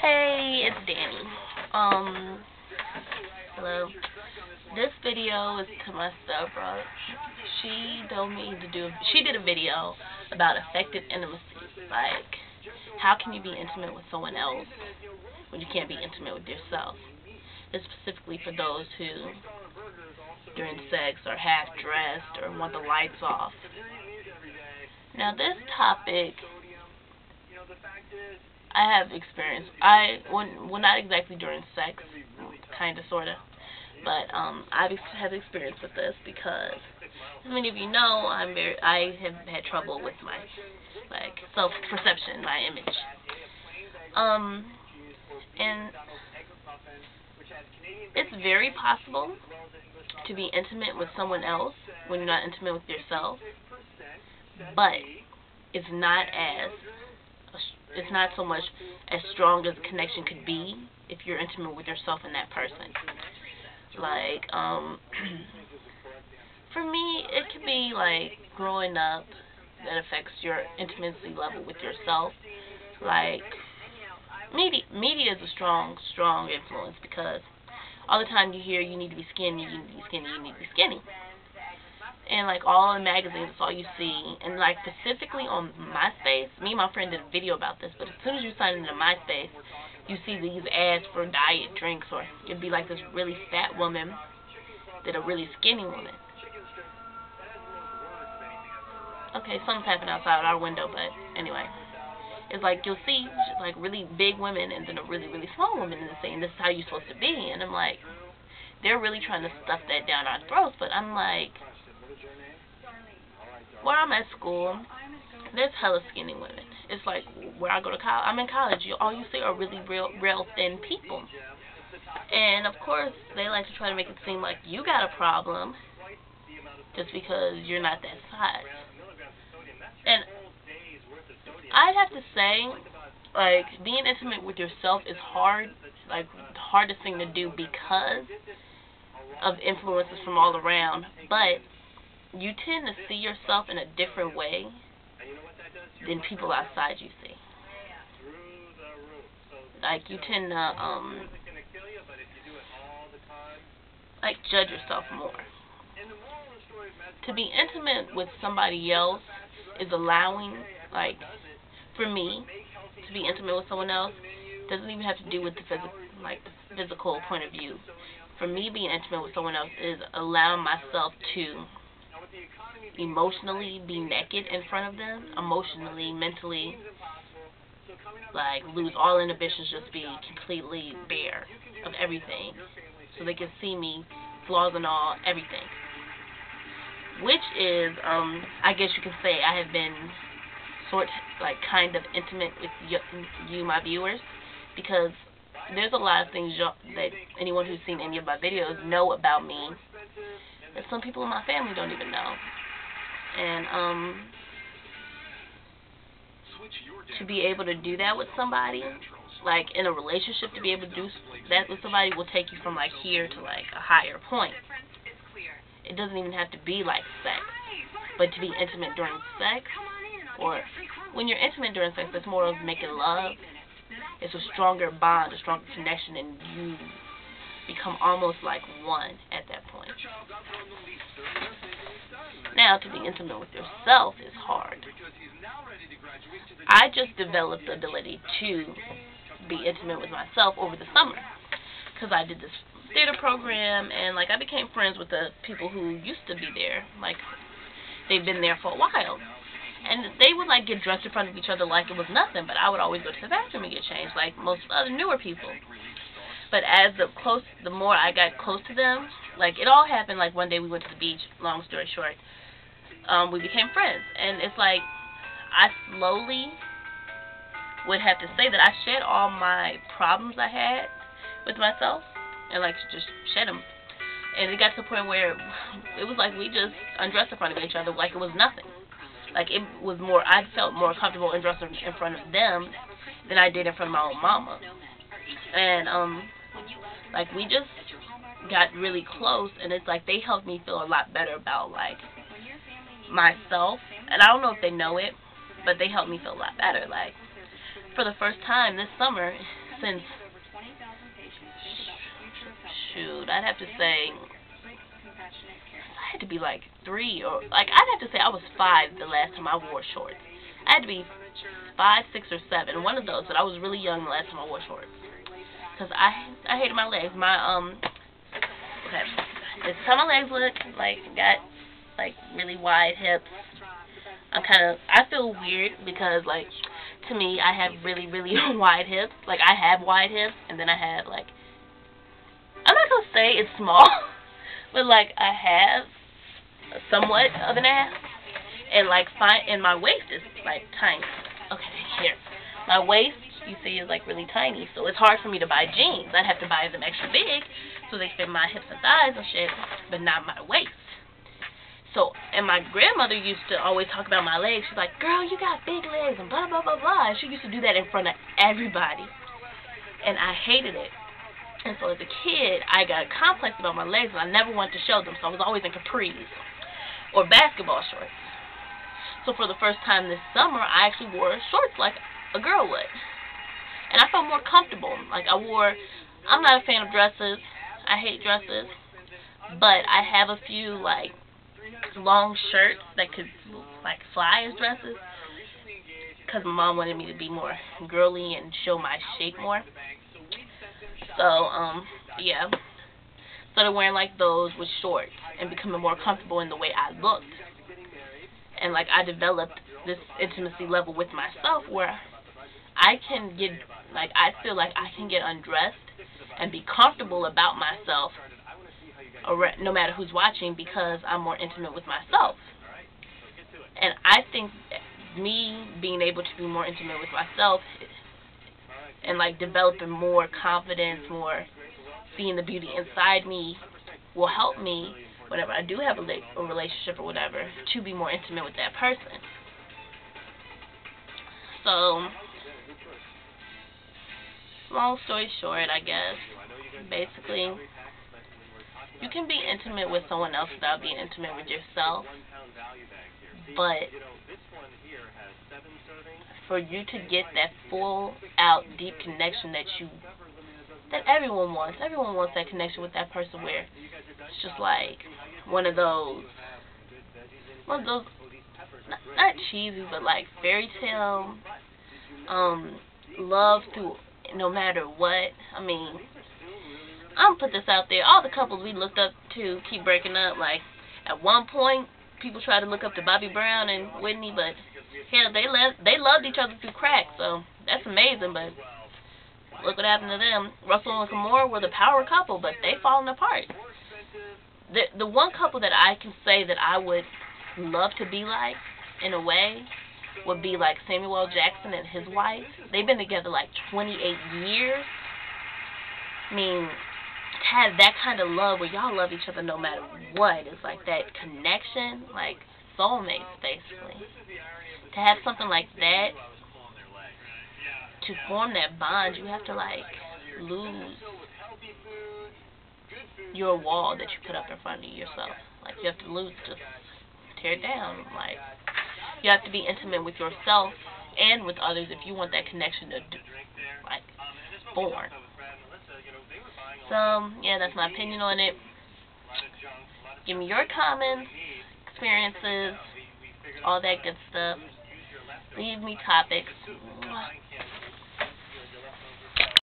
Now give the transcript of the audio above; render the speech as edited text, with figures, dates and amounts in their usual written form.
Hey, it's Danny. Hello. This video is to my stepbrother. She did a video about effective intimacy. Like, how can you be intimate with someone else when you can't be intimate with yourself? It's specifically for those who, during sex, are half dressed or want the lights off. Now, this topic, I have experience. Well, not exactly during sex, kind of, sort of, but I have experience with this because, as many of you know, I have had trouble with my self-perception, my image. And it's very possible to be intimate with someone else when you're not intimate with yourself, but it's not so much as strong as a connection could be if you're intimate with yourself and that person. Like, for me, it could be like growing up that affects your intimacy level with yourself. Like, media is a strong influence because all the time you hear you need to be skinny, you need to be skinny, you need to be skinny. And like all in magazines, that's all you see. And like specifically on MySpace, me and my friend did a video about this, but as soon as you sign into MySpace, you see these ads for diet drinks, or it'd be like this really fat woman that a really skinny woman. Okay, something's happening outside our window, but anyway. It's like you'll see like really big women and then a really, really small woman and saying this is how you're supposed to be. And I'm like, they're really trying to stuff that down our throats, but I'm like, where I'm at school, there's hella skinny women. It's like where I go to college, I'm in college, all you see are really real thin people. And of course, they like to try to make it seem like you got a problem just because you're not that size. And I'd have to say, like, being intimate with yourself is hard, like, the hardest thing to do because of influences from all around, but you tend to see yourself in a different way than people outside you see. Like, you tend to, like, judge yourself more. To be intimate with somebody else is allowing, like, for me, to be intimate with someone else doesn't even have to do with the physical point of view. For me, being intimate with someone else is allowing myself to emotionally be naked in front of them, emotionally, mentally, like lose all inhibitions, just be completely bare of everything, so they can see me, flaws and all, everything. Which is, I guess you can say, I have been kind of intimate with you, my viewers, because there's a lot of things that anyone who's seen any of my videos know about me that some people in my family don't even know. And to be able to do that with somebody, like in a relationship, to be able to do that with somebody will take you from like here to like a higher point. It doesn't even have to be like sex, but to be intimate during sex, or when you're intimate during sex, it's more of making love. It's a stronger bond, a stronger connection, and you become almost like one at that point. Now, to be intimate with yourself is hard. I just developed the ability to be intimate with myself over the summer because I did this theater program, and like I became friends with the people who used to be there. Like, they've been there for a while. And they would like get dressed in front of each other like it was nothing, but I would always go to the bathroom and get changed like most other newer people. But as the more I got close to them, like it all happened like one day we went to the beach, long story short, we became friends. And it's like I slowly would have to say that I shed all my problems I had with myself, and like just shed them. And it got to the point where it was like we just undressed in front of each other like it was nothing. Like it was more, I felt more comfortable in dressing in front of them than I did in front of my own mama. And like we just got really close, and it's like they helped me feel a lot better about like myself. And I don't know if they know it, but they helped me feel a lot better. Like for the first time this summer, since, shoot, I'd have to say, I had to be like 3 or, like, I'd have to say I was 5 the last time I wore shorts. I had to be 5, 6, or 7, one of those, but I was really young the last time I wore shorts. Because I hated my legs. Okay, this is how my legs look, like, got, like, really wide hips. I feel weird because, like, to me, I have really, really wide hips. Like, I have wide hips, and then I have, like, I'm not going to say it's small, but, like, I have somewhat of an ass, and, like, and my waist is, like, tiny. Okay, here. My waist, you see, is, like, really tiny, so it's hard for me to buy jeans. I'd have to buy them extra big so they fit my hips and thighs and shit, but not my waist. So, and my grandmother used to always talk about my legs. She's like, girl, you got big legs and blah, blah, blah, blah. And she used to do that in front of everybody. And I hated it. And so as a kid, I got a complex about my legs, and I never wanted to show them. So I was always in capris or basketball shorts. So for the first time this summer, I actually wore shorts like a girl would. And I felt more comfortable. Like, I'm not a fan of dresses. I hate dresses. But I have a few, like, long shirts that could, like, fly as dresses, because my mom wanted me to be more girly and show my shape more. So, yeah. Started wearing, like, those with shorts and becoming more comfortable in the way I looked. And, like, I developed this intimacy level with myself where I can get, like, I feel like I can get undressed and be comfortable about myself, no matter who's watching, because I'm more intimate with myself. And I think me being able to be more intimate with myself and, like, developing more confidence, more seeing the beauty inside me, will help me whenever I do have a relationship or whatever, to be more intimate with that person. So, long story short, I guess, basically, you can be intimate with someone else without being intimate with yourself, but for you to get that full out deep connection that everyone wants that connection with that person where it's just like one of those not cheesy, but like fairy tale love through no matter what. I mean, I'm gonna put this out there. All the couples we looked up to keep breaking up. Like, at one point, people tried to look up to Bobby Brown and Whitney, but hell, they loved each other through crack. So that's amazing. But look what happened to them. Russell and Kimora were the power couple, but they fallen apart. The one couple that I can say that I would love to be like, in a way, would be like Samuel L. Jackson and his wife. They've been together like 28 years. I mean, have that kind of love where y'all love each other no matter what. It's like that connection, like soulmates, basically. To have something like that, to form that bond, you have to, like, lose your wall that you put up in front of yourself. Like, you have to lose, just tear it down. Like, you have to be intimate with yourself and with others if you want that connection to, like, form. So, yeah, that's my opinion on it. Give me your comments, experiences, all that good stuff. Leave me topics.